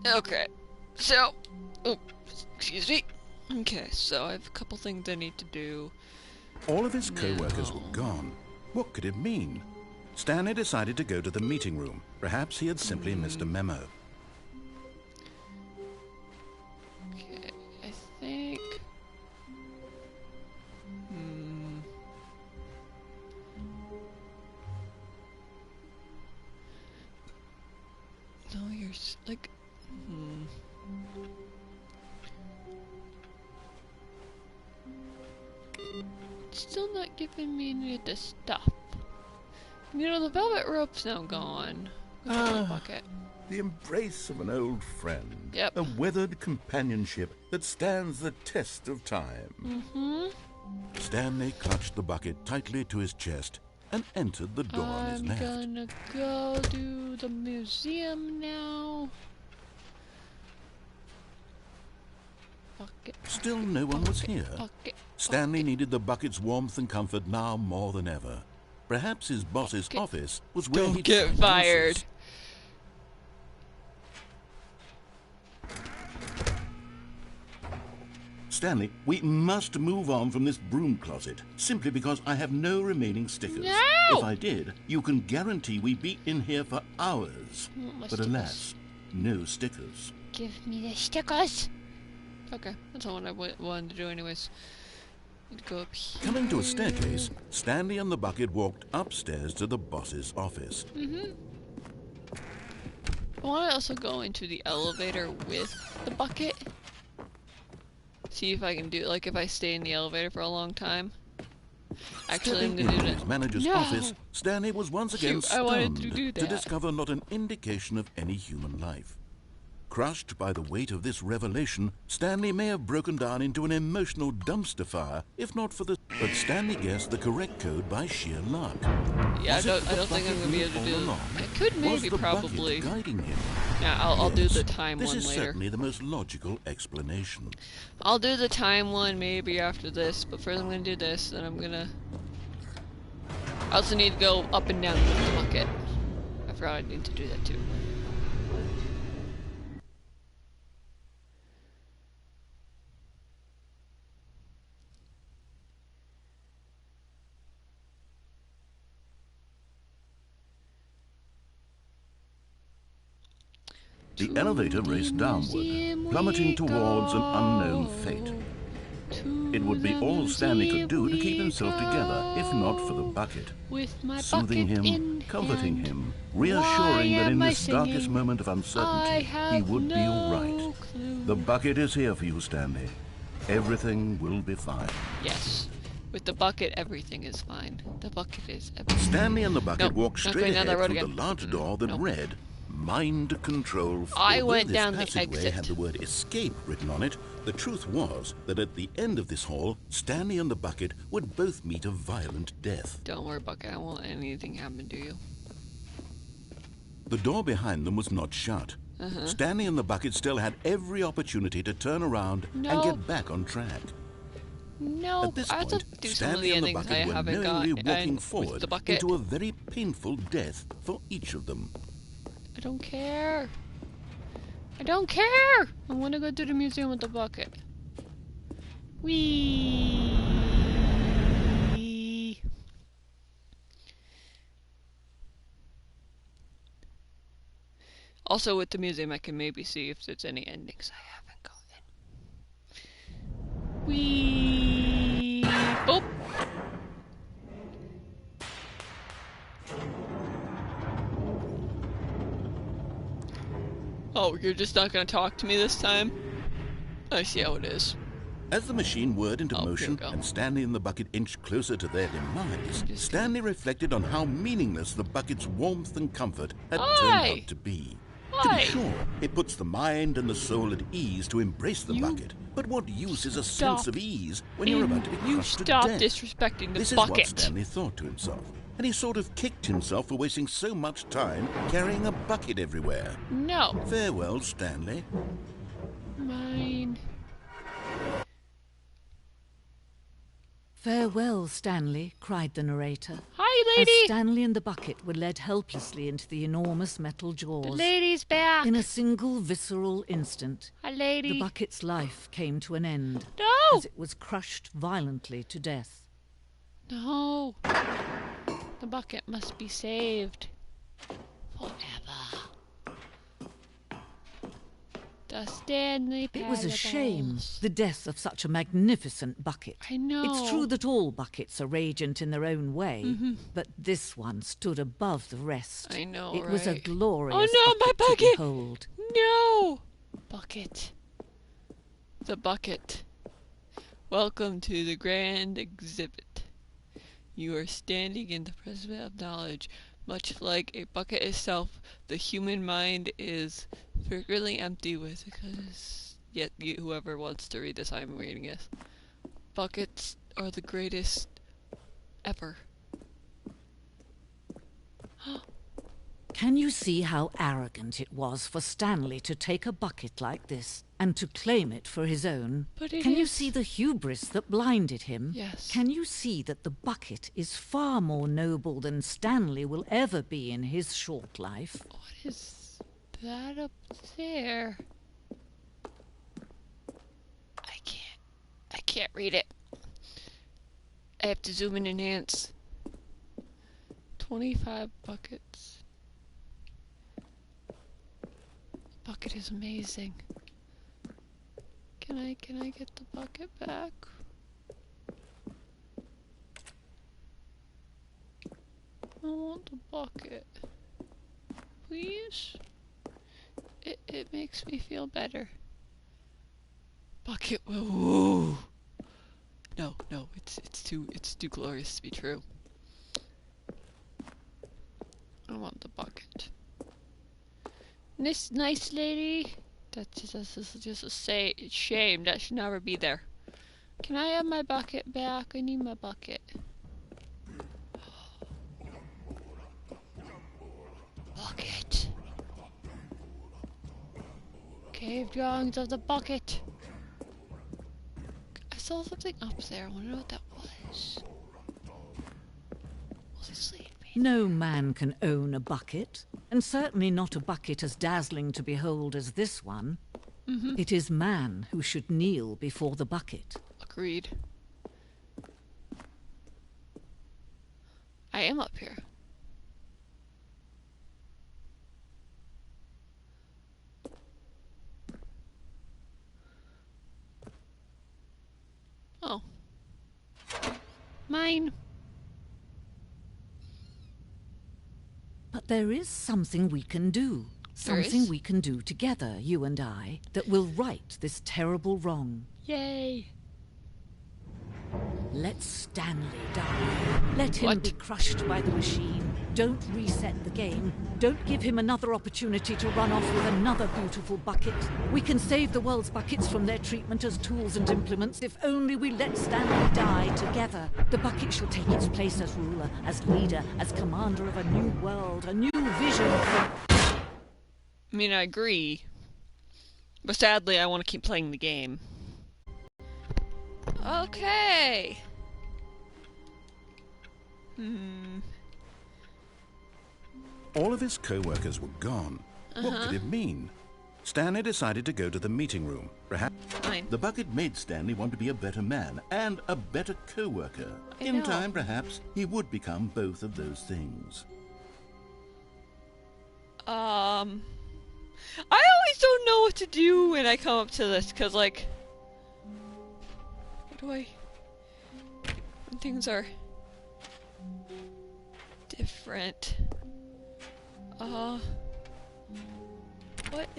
Okay, so, oh, excuse me. Okay, so I have a couple things I need to do. All of his co-workers were gone. What could it mean? Stanley decided to go to the meeting room. Perhaps he had simply missed a memo. Okay, I think... No, you're like... It's still not giving me any of the stuff. You know, the velvet rope's now gone. Bucket. The embrace of an old friend. Yep. A weathered companionship that stands the test of time. Stanley clutched the bucket tightly to his chest and entered the door on his left. I'm gonna go to the museum now. Bucket. Still no one was here. Bucket. Stanley needed the bucket's warmth and comfort now more than ever. Perhaps his boss's office was where he'd get find fired. answers. Stanley, we must move on from this broom closet, simply because I have no remaining stickers. No! If I did, you can guarantee we'd be in here for hours. But alas, no stickers. Give me the stickers. Okay, that's all I wanted to do anyways. Need to go up here. Coming to a staircase, Stanley and the bucket walked upstairs to the boss's office. I want to also go into the elevator with the bucket. See if I can do, like, if I stay in the elevator for a long time. Actually, I'm gonna do his manager's office, Stanley was once again Shoot, I wanted stunned to do that. discover not an indication of any human life. Crushed by the weight of this revelation, Stanley may have broken down into an emotional dumpster fire, if not for the... But Stanley guessed the correct code by sheer luck. Yeah, I don't think I'm gonna be able to do it. I could maybe, probably. Guiding him? Yeah, I'll do the time one later. This is certainly the most logical explanation. I'll do the time one maybe after this, but first I'm gonna do this, then I'm gonna... I also need to go up and down with the bucket. I forgot I need to do that too. The elevator raced downward, plummeting towards an unknown fate. It would be all Stanley could do to keep himself together, if not for the bucket. Soothing him, comforting him, reassuring that in this darkest moment of uncertainty, he would be all right. The bucket is here for you, Stanley. Everything will be fine. Yes. With the bucket, everything is fine. The bucket is everything. Stanley and the bucket walked straight ahead through again. the large door that read, Mind Control. I went this down the passageway exit. had the word escape written on it. The truth was that at the end of this hall, Stanley and the bucket would both meet a violent death. Don't worry, bucket. I won't let anything happen to you. The door behind them was not shut. Stanley and the bucket still had every opportunity to turn around and get back on track. No, At this I have point, to do some of Stanley the and the endings I bucket were haven't knowingly got walking with forward the bucket. into a very painful death for each of them. I don't care. I don't care! I want to go to the museum with the bucket. Whee! Also, with the museum, I can maybe see if there's any endings I haven't gotten. Whee! Boop! Oh, you're just not gonna talk to me this time? I see how it is. As the machine whirred into here we motion go. and Stanley and the bucket inched closer to their demise, Stanley reflected on how meaningless the bucket's warmth and comfort had turned out to be. To be sure, it puts the mind and the soul at ease to embrace the bucket. But what use is a sense of ease when you're about to be crushed to death? You stop disrespecting the This is bucket. what Stanley thought to himself. And he sort of kicked himself for wasting so much time carrying a bucket everywhere. No. Farewell, Stanley. Mine. Farewell, Stanley, cried the narrator. Hi, Hi, as lady! Stanley and the bucket were led helplessly into the enormous metal jaws. The lady's back! In a single visceral instant, Hi, lady! the bucket's life came to an end No! as it was crushed violently to death. No! The bucket must be saved. Forever. The Stanley It was a shame, Parables. the death of such a magnificent bucket. I know. It's true that all buckets are radiant in their own way, but this one stood above the rest. I know, It was a right? glorious Oh no, my bucket to bucket! behold. No! Bucket. The bucket. Welcome to the grand exhibit. You are standing in the presence of knowledge. Much like a bucket itself, the human mind is frequently empty with because yet whoever wants to read this, I'm reading it. Buckets are the greatest ever. Can you see how arrogant it was for Stanley to take a bucket like this and to claim it for his own? But it Can you is- see the hubris that blinded him? Yes. Can you see that the bucket is far more noble than Stanley will ever be in his short life? What is that up there? I can't read it. I have to zoom in and enhance. 25 buckets. Bucket is amazing. Can I get the bucket back? I want the bucket. Please? It makes me feel better. Bucket, whoa. No, it's too glorious to be true. I want the bucket. This nice lady. That's just a shame. That should never be there. Can I have my bucket back? I need my bucket. Bucket. Cave drawings of the bucket. I saw something up there. I wonder what that was. Will this lead me? No man can own a bucket, and certainly not a bucket as dazzling to behold as this one. It is man who should kneel before the bucket. Agreed. I am up here. Oh. Mine. But there is something we can do. There Something is? we can do together, you and I, that will right this terrible wrong. Yay. Let Stanley die. Let him What? be crushed by the machine. Don't reset the game. Don't give him another opportunity to run off with another beautiful bucket. We can save the world's buckets from their treatment as tools and implements if only we let Stanley die together. The bucket shall take its place as ruler, as leader, as commander of a new world, a new vision. I mean, I agree. But sadly, I want to keep playing the game. Okay. All of his co-workers were gone. What could it mean? Stanley decided to go to the meeting room. Perhaps Fine. the bucket made Stanley want to be a better man and a better co-worker. I In know. time, perhaps, he would become both of those things. I always don't know what to do when I come up to this, cause like, what do I? When things are different. What?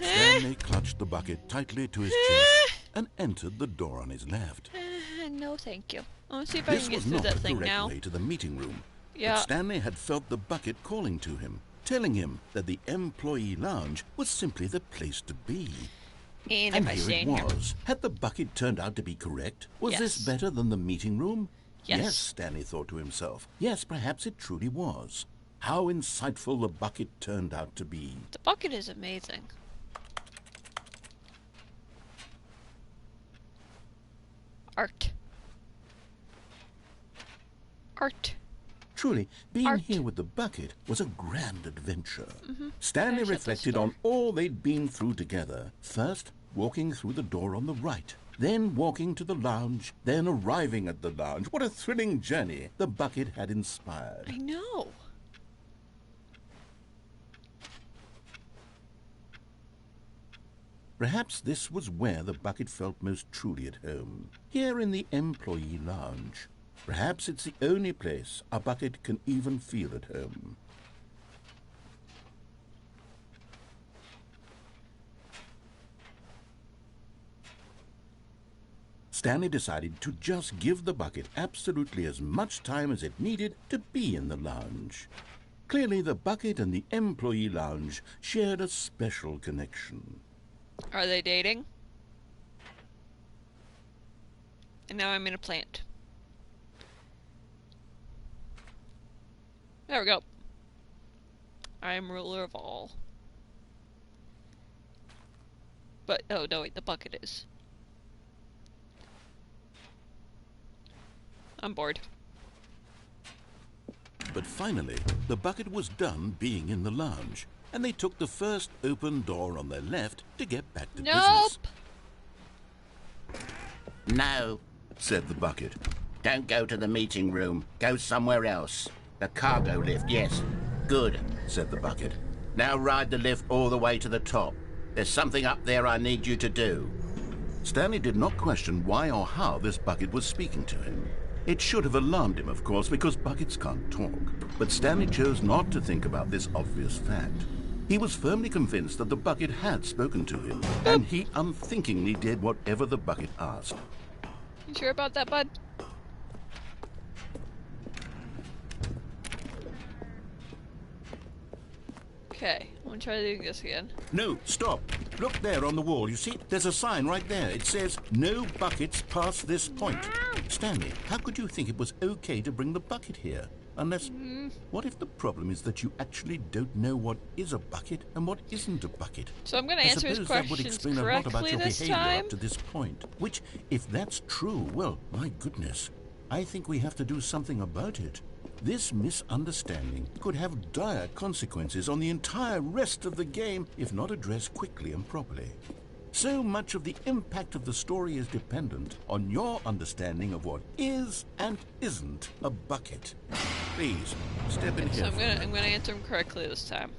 Stanley clutched the bucket tightly to his chest and entered the door on his left. No, thank you. I want to see if I This can get was through not that the thing correct now. way to the meeting room. Yeah. But Stanley had felt the bucket calling to him, telling him that the employee lounge was simply the place to be. And And if I here stay it in here. was. Had the bucket turned out to be correct? Was this Yes. better than the meeting room? Yes. Stanley thought to himself. Yes, perhaps it truly was. How insightful the bucket turned out to be. The bucket is amazing. Art. Art. Truly, being Art. here with the bucket was a grand adventure. Mm-hmm. Stanley reflected on all they'd been through together. First, walking through the door on the right. Then walking to the lounge. Then arriving at the lounge. What a thrilling journey the bucket had inspired. I know. Perhaps this was where the bucket felt most truly at home. Here in the employee lounge. Perhaps it's the only place a bucket can even feel at home. Stanley decided to just give the bucket absolutely as much time as it needed to be in the lounge. Clearly, the bucket and the employee lounge shared a special connection. Are they dating? And now I'm in a plant. There we go. I am ruler of all. But, oh no, wait, the bucket is. I'm bored. But finally, the bucket was done being in the lounge, and they took the first open door on their left to get back to business. No, Said the bucket. don't go to the meeting room. Go somewhere else. The cargo lift, yes. Good, Said the bucket. now ride the lift all the way to the top. There's something up there I need you to do. Stanley did not question why or how this bucket was speaking to him. It should have alarmed him, of course, because buckets can't talk. But Stanley chose not to think about this obvious fact. He was firmly convinced that the bucket had spoken to him, and he unthinkingly did whatever the bucket asked. You sure about that, bud? Okay, I'm gonna try doing this again. No, stop. Look there on the wall. You see, there's a sign right there. It says, "No buckets past this point." Stanley, how could you think it was okay to bring the bucket here? Unless, what if the problem is that you actually don't know what is a bucket and what isn't a bucket? So I'm gonna I answer his suppose that would questions explain a lot about correctly your this behavior time. up to this point. Which, if that's true, well, my goodness, I think we have to do something about it. This misunderstanding could have dire consequences on the entire rest of the game if not addressed quickly and properly. So much of the impact of the story is dependent on your understanding of what is and isn't a bucket. Please, step in So here. I'm gonna answer him correctly this time.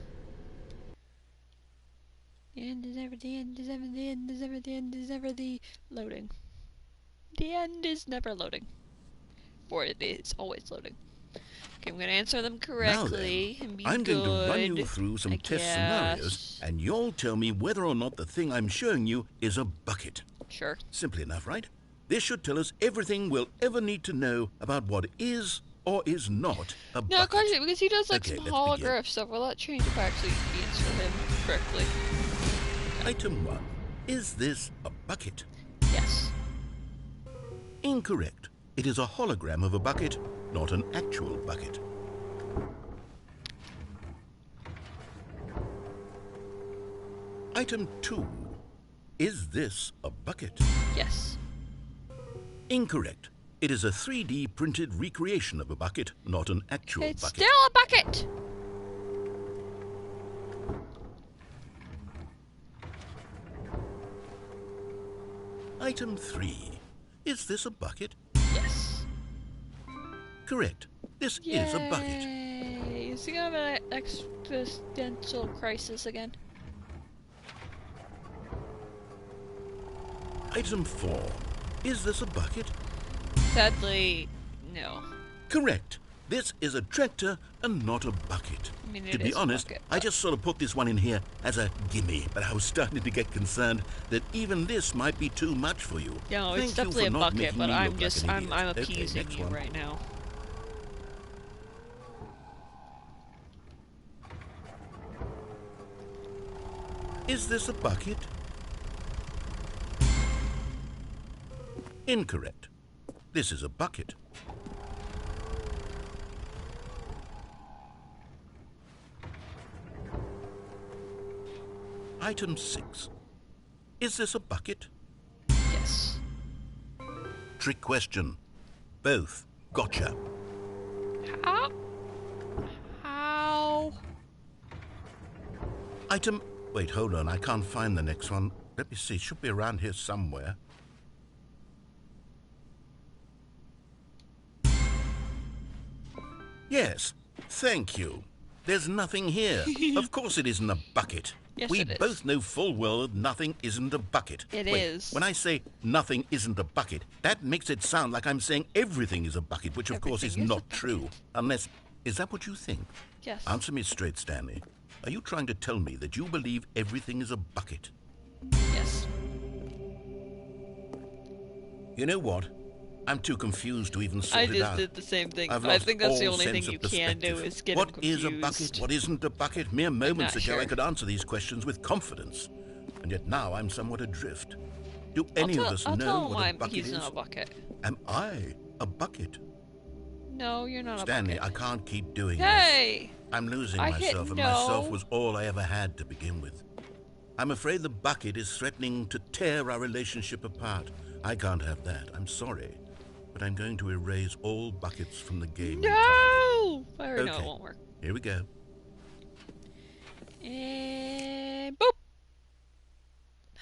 The end is ever the end is ever the end is ever the end is ever the loading. The end is never loading. Or it is always loading. Okay, I'm gonna answer them correctly and be I'm good. going to run you through some I test guess. scenarios, and you'll tell me whether or not the thing I'm showing you is a bucket. Sure. Simple enough, right? This should tell us everything we'll ever need to know about what is or is not a bucket. No, of course, because he does like Okay, some let's begin. holograph stuff. Well, that change if I actually answer him correctly. Item 1. Is this a bucket? Yes. Incorrect. It is a hologram of a bucket, not an actual bucket. Item 2. Is this a bucket? Yes. Incorrect. It is a 3D printed recreation of a bucket, not an actual It's bucket. still a bucket! Item 3. Is this a bucket? Yes. Correct. This is a bucket. Yay! Is he gonna have an existential crisis again? Item 4. Is this a bucket? Sadly, no. Correct. This is a tractor and not a bucket. I mean, To it be is a honest, bucket, I but- just sort of put this one in here as a gimme, but I was starting to get concerned that even this might be too much for you. No, Thank it's you definitely for a not bucket, making but me I'm look just, like an I'm idiot. Okay, appeasing next you one. right now. Is this a bucket? Incorrect. This is a bucket. Item 6. Is this a bucket? Yes. Trick question. Both. Gotcha. How? How? Item... Wait, hold on. I can't find the next one. Let me see. It should be around here somewhere. Yes. Thank you. There's nothing here. Of course it isn't a bucket. Yes, we it is. both know full well that nothing isn't a bucket. It Wait, is. When I say nothing isn't a bucket, that makes it sound like I'm saying everything is a bucket, which of course is Everything is a not bucket. true. Unless... Is that what you think? Yes. Answer me straight, Stanley. Are you trying to tell me that you believe everything is a bucket? Yes. You know what? I'm too confused to even sort I it just out. did the same thing. I've I lost think that's the all only thing sense you of can do perspective. is get What him is a confused. bucket? What isn't a bucket? Mere moments not ago sure. I could answer these questions with confidence. And yet now I'm somewhat adrift. Do any of us I'll know tell him what a why bucket he's is? not a bucket. Am I a bucket? No, you're not Stanley, a I bucket. can't keep doing this. Hey! I'm losing I hit myself, and no. myself was all I ever had to begin with. I'm afraid the bucket is threatening to tear our relationship apart. I can't have that. I'm sorry. But I'm going to erase all buckets from the game entirely. No! I already know it Okay. won't work. Here we go. And boop!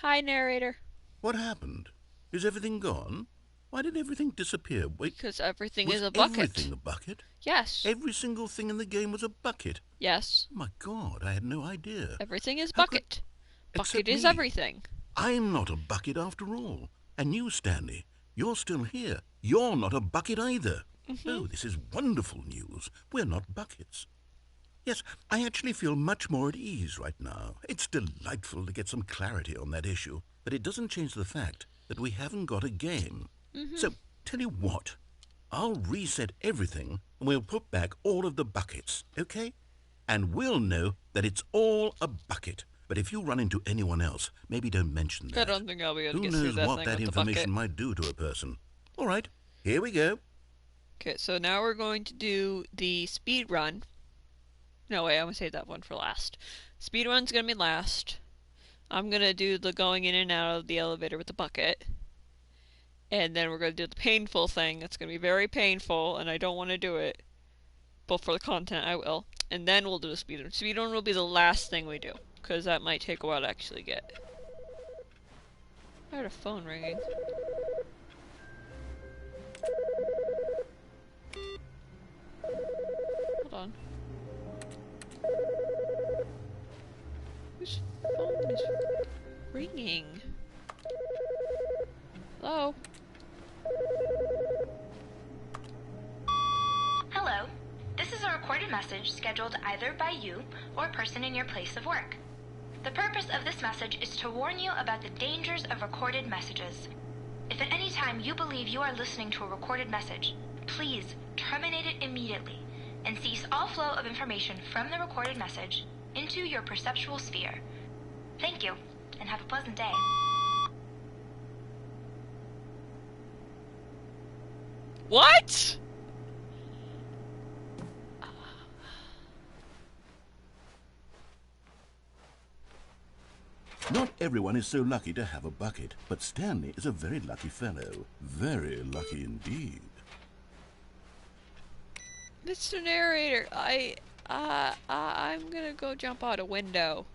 Hi, narrator. What happened? Is everything gone? Why did everything disappear? Wait, Because everything was is a bucket. everything a bucket? Yes. Every single thing in the game was a bucket. Yes. Oh my God, I had no idea. Everything is How could- bucket. Except Bucket is me. everything. I'm not a bucket after all. And you, Stanley, you're still here. You're not a bucket either. Oh, this is wonderful news. We're not buckets. Yes, I actually feel much more at ease right now. It's delightful to get some clarity on that issue, but it doesn't change the fact that we haven't got a game. So, tell you what, I'll reset everything and we'll put back all of the buckets, okay? And we'll know that it's all a bucket. But if you run into anyone else, maybe don't mention that. I don't think I'll be able to Who get through knows that what thing that with information the bucket. might do to a person. All right, here we go. Okay, so now we're going to do the speed run. No, wait, I'm going to save that one for last. Speed run's going to be last. I'm going to do the going in and out of the elevator with the bucket. And then we're going to do the painful thing. It's going to be very painful, and I don't want to do it. But for the content, I will. And then we'll do the speed run. Speed run will be the last thing we do, because that might take a while to actually get. I heard a phone ringing. Hold on. Whose phone is ringing? Hello? Hello. This is a recorded message scheduled either by you or a person in your place of work. The purpose of this message is to warn you about the dangers of recorded messages. If at any time you believe you are listening to a recorded message, please terminate it immediately and cease all flow of information from the recorded message into your perceptual sphere. Thank you, and have a pleasant day. What? Not everyone is so lucky to have a bucket, but Stanley is a very lucky fellow. Very lucky indeed. Mr. Narrator, I'm gonna go jump out a window.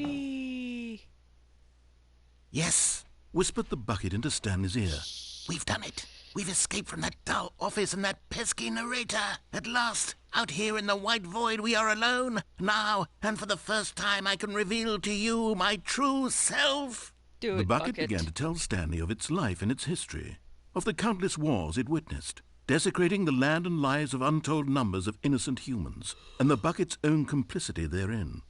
Whee! Yes, whispered the bucket into Stanley's ear. We've done it. We've escaped from that dull office and that pesky narrator. At last, out here in the white void, we are alone. Now, and for the first time, I can reveal to you my true self. Do The it, bucket began to tell Stanley of its life and its history, of the countless wars it witnessed, desecrating the land and lives of untold numbers of innocent humans, and the bucket's own complicity therein,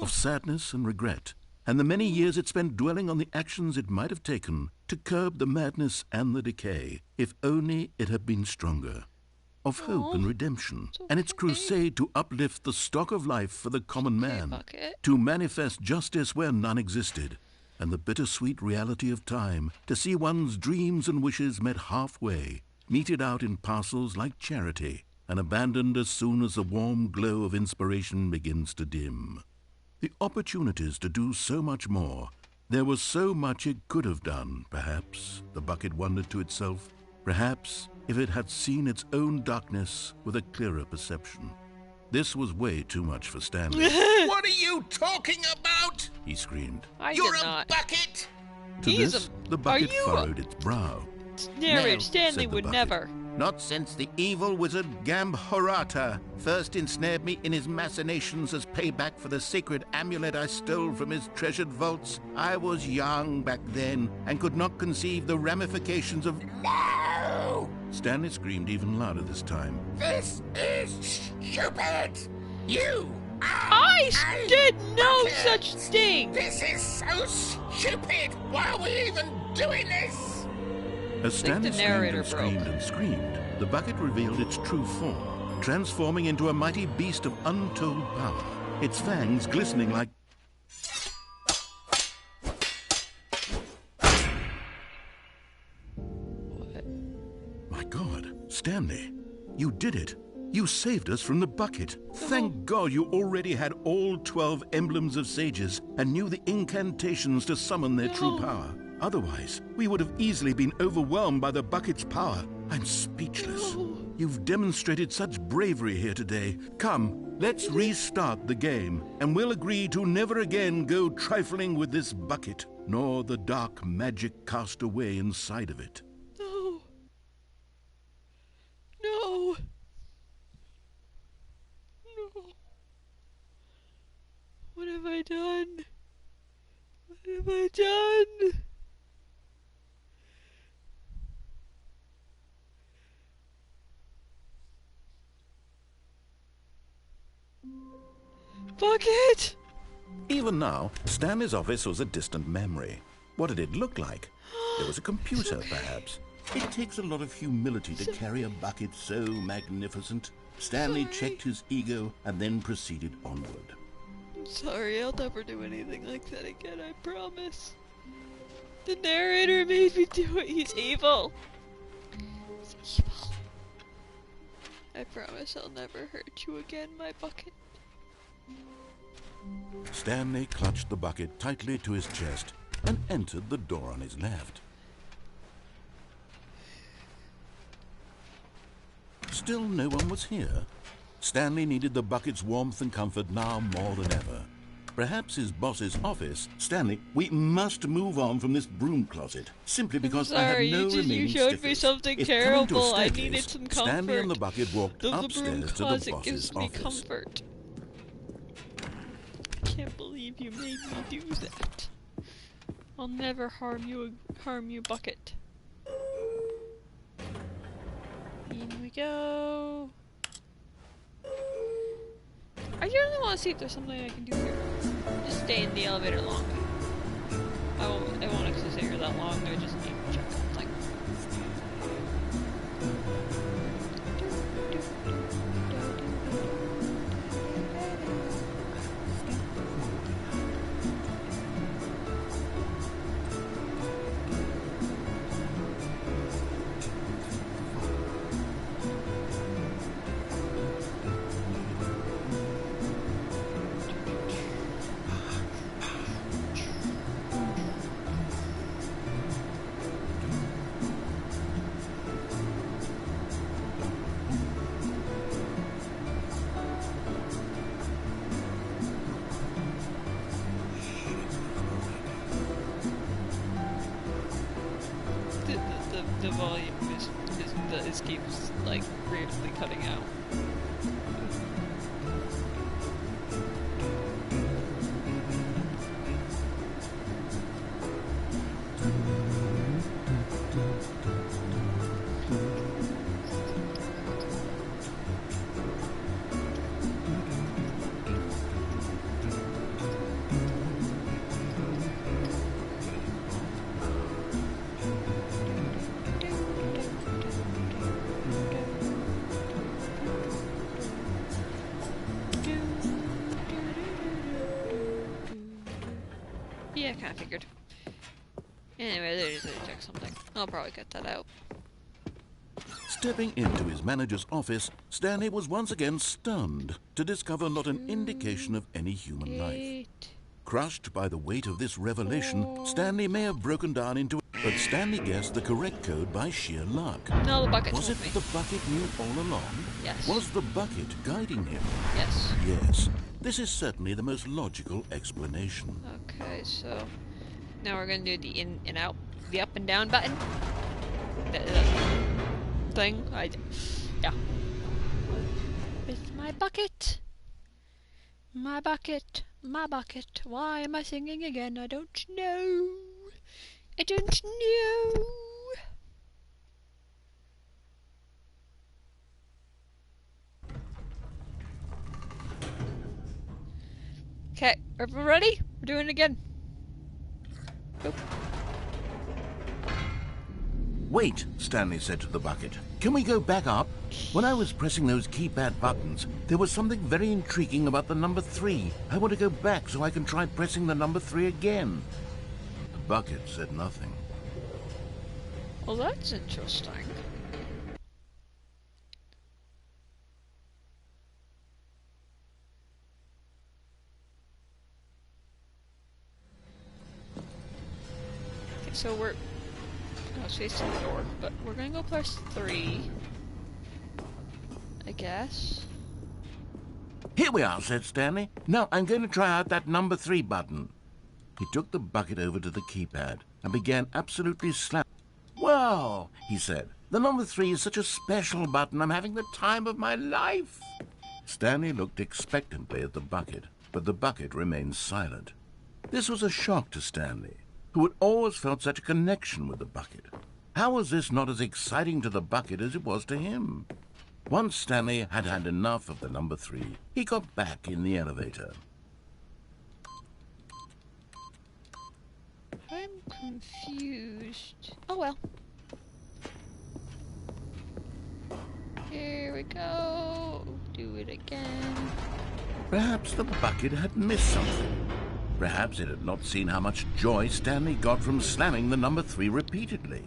of sadness and regret, and the many years it spent dwelling on the actions it might have taken to curb the madness and the decay, if only it had been stronger, of hope and redemption, and its crusade to uplift the stock of life for the common man, Bucket. to manifest justice where none existed, and the bittersweet reality of time, to see one's dreams and wishes met halfway, meted out in parcels like charity, and abandoned as soon as the warm glow of inspiration begins to dim. The opportunities to do so much more. There was so much it could have done, perhaps, the bucket wondered to itself. Perhaps if it had seen its own darkness with a clearer perception. This was way too much for Stanley. What are you talking about? He screamed. You're did a not. bucket! To He's this, a- the bucket are you a- furrowed its brow. Narrator No, Stanley said the would bucket. never. Not since the evil wizard Gambhorata first ensnared me in his machinations as payback for the sacred amulet I stole from his treasured vaults. I was young back then and could not conceive the ramifications of... No! Stanley screamed even louder this time. This is stupid! You I did no bucket. such thing! This is so stupid! Why are we even doing this? As Stanley the screamed narrator and screamed and screamed, the bucket revealed its true form, transforming into a mighty beast of untold power, its fangs glistening like... What? My God, Stanley, you did it. You saved us from the bucket. Thank God you already had all 12 emblems of sages and knew the incantations to summon their true power. Otherwise, we would have easily been overwhelmed by the bucket's power. I'm speechless. You've demonstrated such bravery here today. Come, let's restart the game, and we'll agree to never again go trifling with this bucket, nor the dark magic cast away inside of it. No. No. No. What have I done? What have I done? Bucket! Even now, Stanley's office was a distant memory. What did it look like? There was a computer, perhaps. It takes a lot of humility to carry a bucket so magnificent. Stanley checked his ego and then proceeded onward. I'm sorry, I'll never do anything like that again, I promise. The narrator made me do it, he's evil. He's evil. I promise I'll never hurt you again, my bucket. Stanley clutched the bucket tightly to his chest and entered the door on his left. Still no one was here. Stanley needed the bucket's warmth and comfort now more than ever. Perhaps his boss's office. Stanley, we must move on from this broom closet, simply because I have Sorry, no you remaining showed me stickers. something If coming to a terrible. I staircase, needed some Stanley and the comfort. bucket walked The broom upstairs to the closet boss's gives me office. comfort. I can't believe you made me do that. I'll never harm you, bucket. In we go. I really want to see if there's something I can do here. Just stay in the elevator long. I won't actually stay here that long. I just need to check something. The volume is keeps like weirdly cutting out. Yeah, kind of figured. Anyway, there is a check something. I'll probably cut that out. Stepping into his manager's office, Stanley was once again stunned to discover not an indication of any human life. Crushed by the weight of this revelation, Stanley may have broken down into it, but Stanley guessed the correct code by sheer luck. No, the bucket Was told it me. the bucket knew all along? Yes. Was the bucket guiding him? Yes. Yes. This is certainly the most logical explanation. Okay, so now we're gonna do the in and out, the up and down button. The thing. Yeah. With my bucket. My bucket. My bucket. Why am I singing again? I don't know. I don't know. Okay, everyone ready? We're doing it again. Boop. Wait, Stanley said to the bucket. Can we go back up? When I was pressing those keypad buttons, there was something very intriguing about the number 3. I want to go back so I can try pressing the number 3 again. The bucket said nothing. Well, that's interesting. Okay, so we're... I was facing the door, but we're gonna go press 3. I guess. Here we are, said Stanley. Now I'm going to try out that number 3 button. He took the bucket over to the keypad and began absolutely slamming. Wow, he said. The number 3 is such a special button. I'm having the time of my life. Stanley looked expectantly at the bucket, but the bucket remained silent. This was a shock to Stanley, who had always felt such a connection with the bucket. How was this not as exciting to the bucket as it was to him? Once Stanley had had enough of the number 3, he got back in the elevator. I'm confused. Oh well. Here we go. Do it again. Perhaps the bucket had missed something. Perhaps it had not seen how much joy Stanley got from slamming the number 3 repeatedly.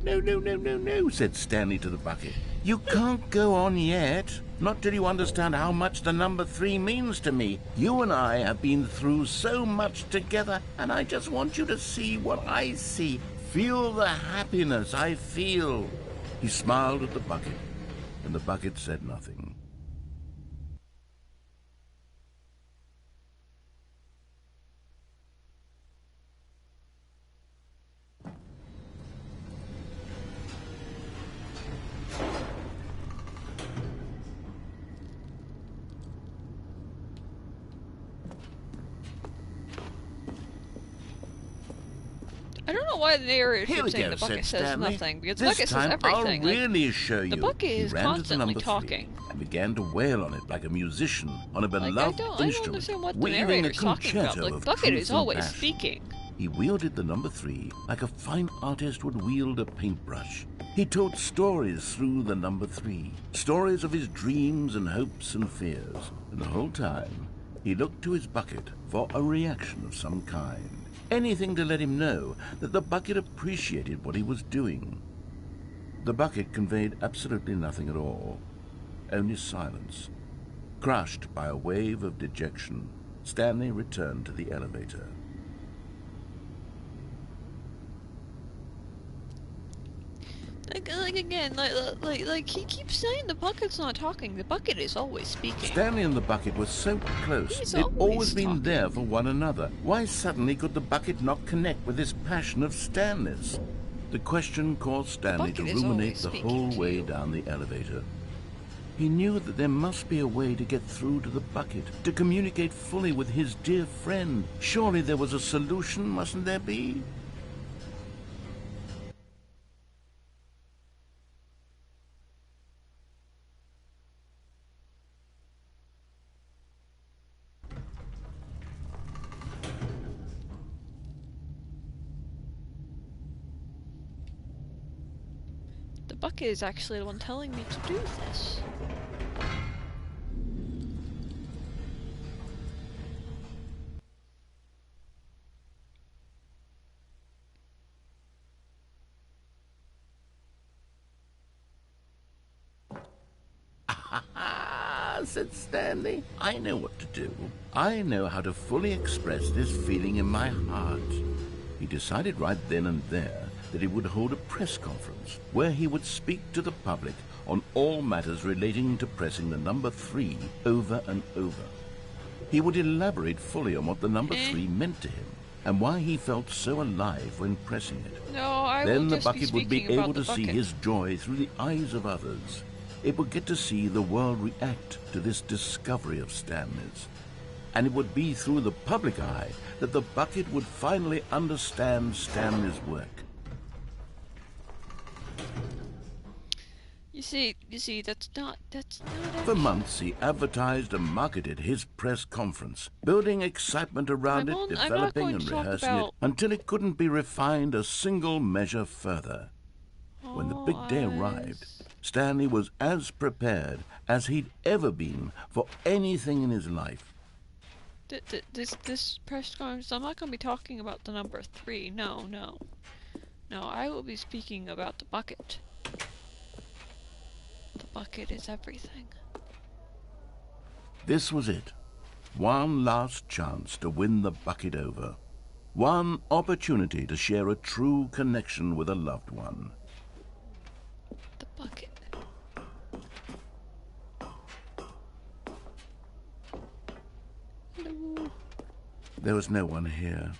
No, said Stanley to the bucket. You can't go on yet. Not till you understand how much the number 3 means to me. You and I have been through so much together, and I just want you to see what I see. Feel the happiness I feel. He smiled at the bucket, and the bucket said nothing. I don't know why the narrator Here we keeps saying go, the bucket said says Stanley. nothing, because the This bucket says time everything. I'll really show you. the bucket He is ran to the constantly number 3 talking. and began to wail on it like a musician on a Like, beloved I don't instrument, understand what the weaving a narrator's talking about. concerto Like, of bucket truth is and always passion. speaking. He wielded the number 3 like a fine artist would wield a paintbrush. He told stories through the number 3, stories of his dreams and hopes and fears. And the whole time, he looked to his bucket for a reaction of some kind. Anything to let him know that the bucket appreciated what he was doing. The bucket conveyed absolutely nothing at all, only silence. Crushed by a wave of dejection, Stanley returned to the elevator. Like again, like he keeps saying the bucket's not talking. The bucket is always speaking. Stanley and the bucket were so close. He's They'd always always been talking. there for one another. Why suddenly could the bucket not connect with this passion of Stanley's? The question caused Stanley to bucket is ruminate always the speaking whole to way you. down the elevator. He knew that there must be a way to get through to the bucket, to communicate fully with his dear friend. Surely there was a solution, mustn't there be? bucket is actually the one telling me to do this. Said Stanley. I know what to do. I know how to fully express this feeling in my heart. He decided right then and there that he would hold a press conference where he would speak to the public on all matters relating to pressing the number 3 over and over. He would elaborate fully on what the number 3 meant to him and why he felt so alive when pressing it. No, I then will the just bucket would be able to see bucket. his joy through the eyes of others. It would get to see the world react to this discovery of Stanley's. And it would be through the public eye that the bucket would finally understand Stanley's work. You see, that's not For months, he advertised and marketed his press conference, building excitement around it, developing and rehearsing it, until it couldn't be refined a single measure further. When the big day arrived, Stanley was as prepared as he'd ever been for anything in his life. This press conference, I'm not going to be talking about the number 3. No, I will be speaking about the bucket. The bucket is everything. This was it. One last chance to win the bucket over. One opportunity to share a true connection with a loved one. The bucket. Hello. There was no one here.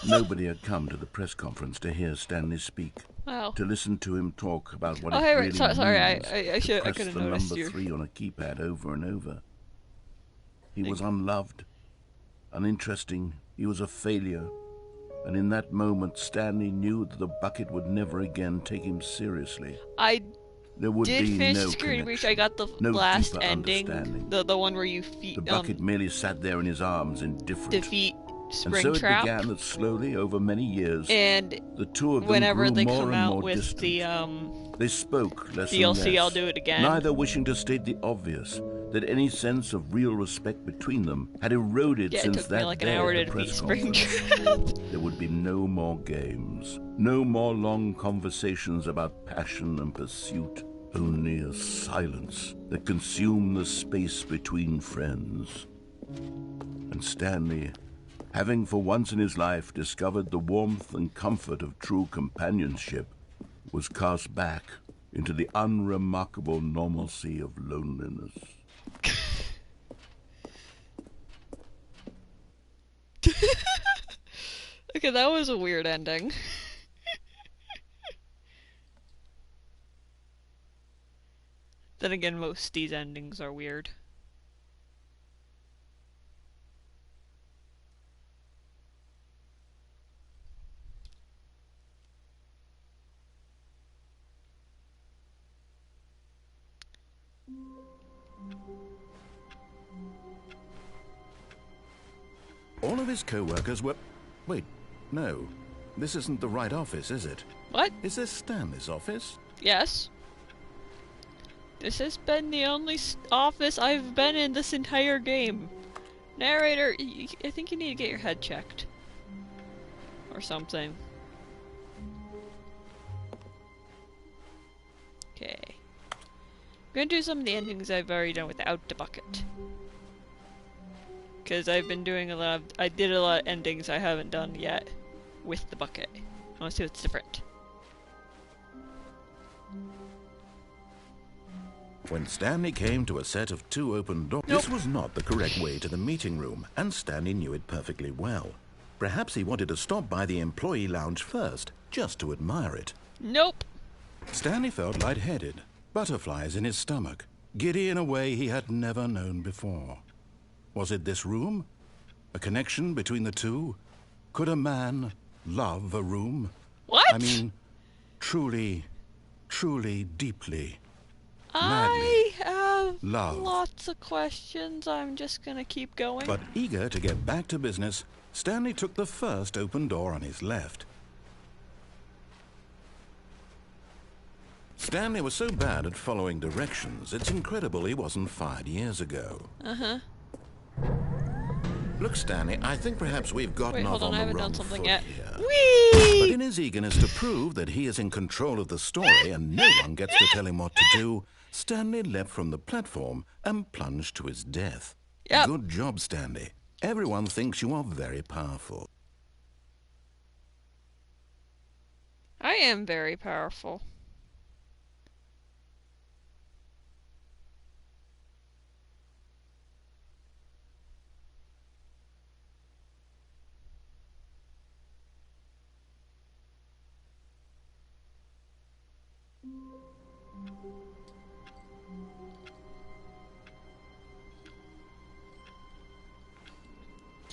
Nobody had come to the press conference to hear Stanley speak. Wow. To listen to him talk about what Oh, it hey, really sorry, means I to could press have the noticed number you. 3 on a keypad over and over. He was unloved, uninteresting, he was a failure. And in that moment, Stanley knew that the bucket would never again take him seriously. There would did be finish no the security breach. I connection, got the no last deeper ending, understanding. the one where you The bucket merely sat there in his arms, indifferent. defeat And so it Springtrap, began that slowly, over many years, and the two of them whenever grew they more come and out more with distant. the They spoke less and DLC, less, I'll do it again. neither wishing to state the obvious, that any sense of real respect between them had eroded Yeah, it since took me that like an day hour at to the defeat press conference. Springtrap. There would be no more games, no more long conversations about passion and pursuit, only a silence that consumed the space between friends. And Stanley, having for once in his life discovered the warmth and comfort of true companionship, was cast back into the unremarkable normalcy of loneliness. Okay, that was a weird ending. Then again, most these endings are weird. All of his co-workers were... Wait, no. This isn't the right office, is it? What? Is this Stanley's office? Yes. This has been the only office I've been in this entire game. Narrator, I think you need to get your head checked. Or something. Okay. I'm gonna do some of the endings I've already done without the bucket. Because I've been doing I did a lot of endings I haven't done yet with the bucket. I want to see what's different. When Stanley came to a set of 2 open doors... Nope. This was not the correct way to the meeting room, and Stanley knew it perfectly well. Perhaps he wanted to stop by the employee lounge first, just to admire it. Nope. Stanley felt lightheaded, butterflies in his stomach, giddy in a way he had never known before. Was it this room? A connection between the two? Could a man love a room? What? I mean, truly, truly, deeply, I have love. lots of questions. I'm just gonna keep going. But eager to get back to business, Stanley took the first open door on his left. Stanley was so bad at following directions, it's incredible he wasn't fired years ago. Uh-huh. Look, Stanley, I think perhaps we've gotten off on the wrong foot here. Whee! But in his eagerness to prove that he is in control of the story and no one gets to tell him what to do, Stanley leapt from the platform and plunged to his death. Yep. Good job, Stanley. Everyone thinks you are very powerful. I am very powerful.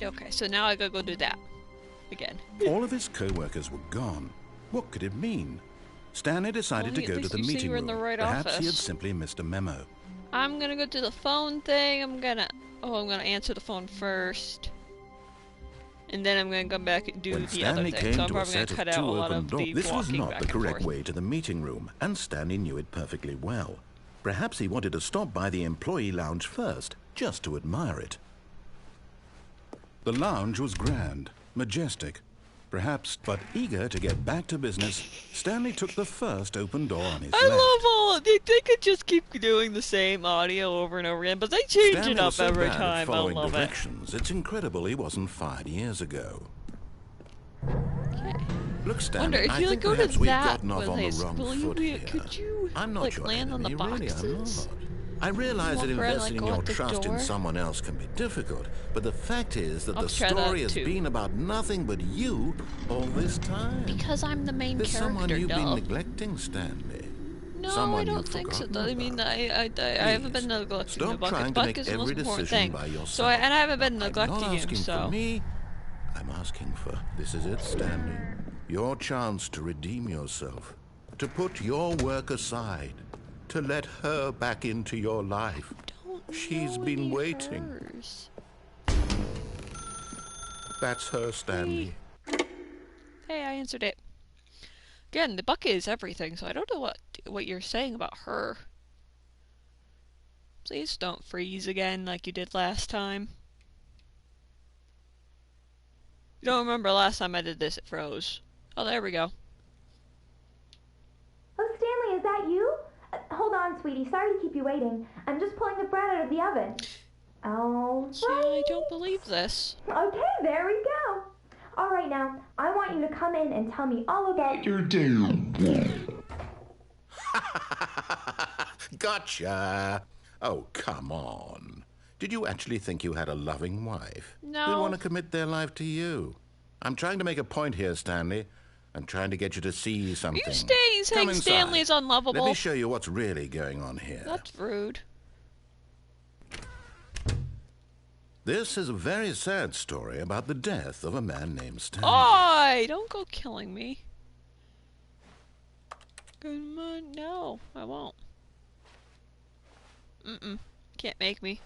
Okay, so now I gotta go do that again. All of his co-workers were gone. What could it mean? Stanley decided to go to the meeting room. Perhaps he had simply missed a memo. I'm gonna go to the phone thing. I'm gonna answer the phone first. And then I'm gonna come back and do When the Stanley other thing. came So I'm to a probably gonna set of cut out a two lot open of doors. the This was walking not back the and correct forth. way to the meeting room, and Stanley knew it perfectly well. Perhaps he wanted to stop by the employee lounge first, just to admire it. The lounge was grand, majestic. Perhaps, but eager to get back to business, Stanley took the first open door on his left. I love all of they could just keep doing the same audio over and over again, but they change Stanley it up was so every bad at time. I following love it. directions, it's incredible he wasn't fired years ago. Okay. Look, Stanley, Wonder if I you think go to perhaps we've that gotten off on the place, wrong will you foot be- here. could you, I'm not like, your land on the enemy, really, I'm boxes? not. I realize that Walk around, investing like, go your out the trust in door? someone else can be difficult, but the fact is that I'll the try that story has too. been about nothing but you all this time. Because I'm the main There's character, someone you've been duh. neglecting, Stanley. No, Someone I don't you've think so. forgotten I mean, about. I haven't been Please, neglecting stop the bucket. trying The to make bucket's the most every important decision thing. by yourself. So and I haven't been I'm neglecting not you, asking so. for me. I'm asking for, this is it, Stanley. Your chance to redeem yourself, to put your work aside, to let her back into your life. She's been waiting. Hers. That's her, Stanley. Hey, I answered it. Again, the bucket is everything, so I don't know what you're saying about her. Please don't freeze again like you did last time. You don't remember last time I did this, it froze. Oh, there we go. Oh, Stanley, is that you? Hold on, sweetie. Sorry to keep you waiting. I'm just pulling the bread out of the oven. Oh, See, I don't believe this. Okay, there we go. All right, now, I want you to come in and tell me all about your day. Gotcha. Oh, come on. Did you actually think you had a loving wife? No. Who'd want to commit their life to you? I'm trying to make a point here, Stanley. I'm trying to get you to see something. You saying Come inside. Stanley's unlovable? Let me show you what's really going on here. That's rude. This is a very sad story about the death of a man named Stanley. Oi! Don't go killing me. Come on, no, I won't. Can't make me.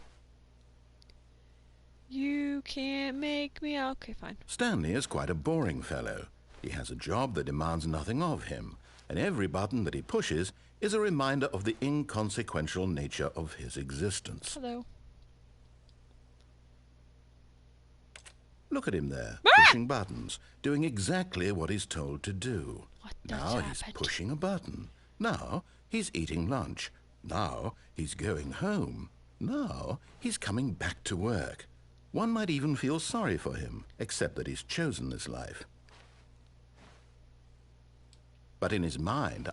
You can't make me. Okay, fine. Stanley is quite a boring fellow. He has a job that demands nothing of him, and every button that he pushes is a reminder of the inconsequential nature of his existence. Hello. Look at him there, Ah! pushing buttons, doing exactly what he's told to do. What Now he's happened? pushing a button. Now he's eating lunch. Now he's going home. Now he's coming back to work. One might even feel sorry for him, except that he's chosen this life. But in his mind,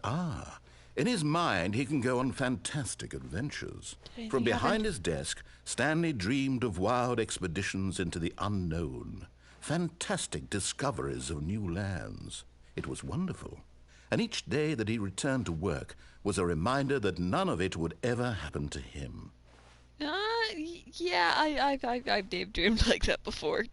he can go on fantastic adventures. Anything From behind happened? his desk, Stanley dreamed of wild expeditions into the unknown, fantastic discoveries of new lands. It was wonderful. And each day that he returned to work was a reminder that none of it would ever happen to him. Yeah, I've daydreamed like that before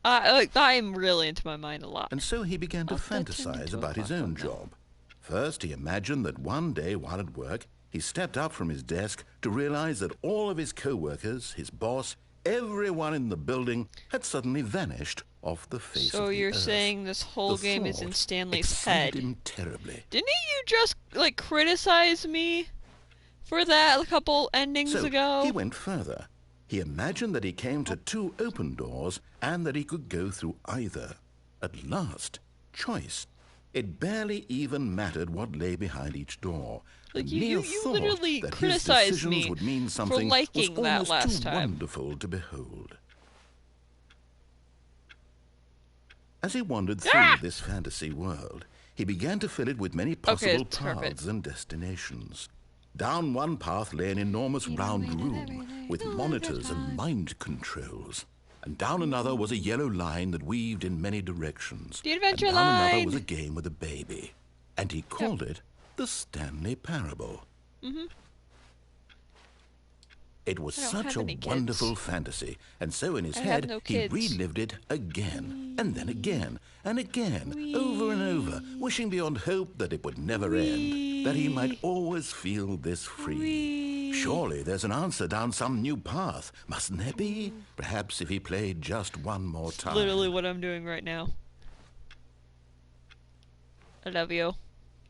I'm really into my mind a lot. And so he began to That turned fantasize into a about his buckle own now. job. First, he imagined that one day while at work, he stepped up from his desk to realize that all of his co-workers, his boss, everyone in the building had suddenly vanished off the face of So the you're earth. saying this whole The game is in thought Stanley's excited head? him terribly. Didn't you just, like, criticize me for that a couple endings ago? He went further. He imagined that he came to 2 open doors and that he could go through either. At last, choice. It barely even mattered what lay behind each door. Like, The you mere thought literally that his criticized decisions me would mean for something liking was that almost last too time. wonderful to behold. As he wandered through this fantasy world, he began to fill it with many possible paths and destinations. Down one path lay an enormous round room with monitors and mind controls. And down another was a yellow line that weaved in many directions. The adventure and down line! another was a game with a baby. And he called it the Stanley Parable. It was such a wonderful fantasy, and so in his head he relived it again, and then again, and again, over and over, wishing beyond hope that it would never end, that he might always feel this free. Surely there's an answer down some new path, mustn't there be? Perhaps if he played just one more time. Literally what I'm doing right now. I love you.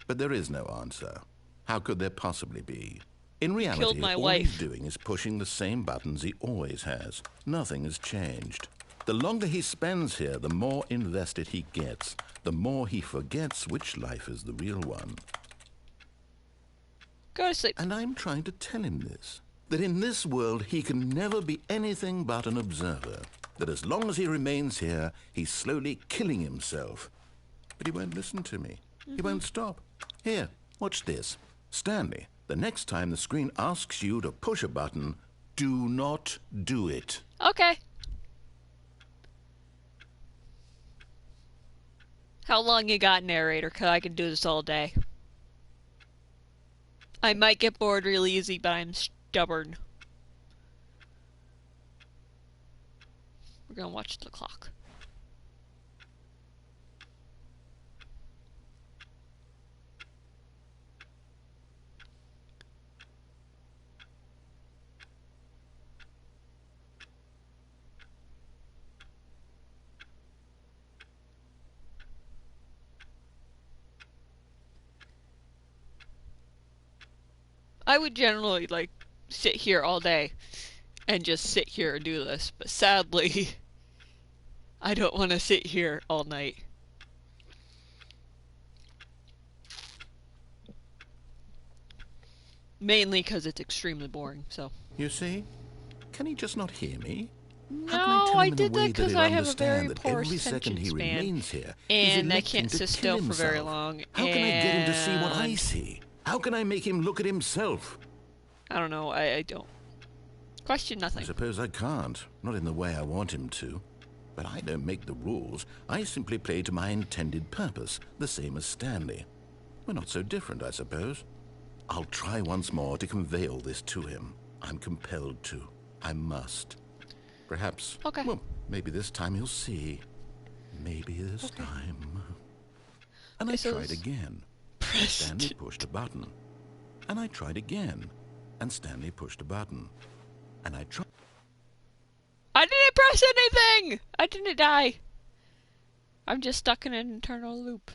But there is no answer. How could there possibly be? In reality, Killed my all wife. he's doing is pushing the same buttons he always has. Nothing has changed. The longer he spends here, the more invested he gets. The more he forgets which life is the real one. Go to sleep. And I'm trying to tell him this. That in this world he can never be anything but an observer. That as long as he remains here, he's slowly killing himself. But he won't listen to me. He won't stop. Here, watch this. Stanley, the next time the screen asks you to push a button, do not do it. Okay. How long you got, narrator? 'Cause I can do this all day. I might get bored real easy, but I'm stubborn. We're gonna watch the clock. I would generally, like, sit here all day and just sit here and do this, but sadly, I don't want to sit here all night. Mainly because it's extremely boring, so. You see? Can he just not hear me? No, I did that because I have a very poor attention he span, remains here, and I electing can't to sit kill still for very himself. long. How can I get him to see what I and see? How can I make him look at himself? I don't know. I don't. Question I nothing. suppose I can't. Not in the way I want him to. But I don't make the rules. I simply play to my intended purpose, the same as Stanley. We're not so different, I suppose. I'll try once more to convey all this to him. I'm compelled to. I must. Perhaps. Okay. Well, maybe this time he'll see. Maybe this time. And I tried again. Stanley pushed a button. And I tried again. And Stanley pushed a button. And I tried. I didn't press anything! I didn't die. I'm just stuck in an eternal loop.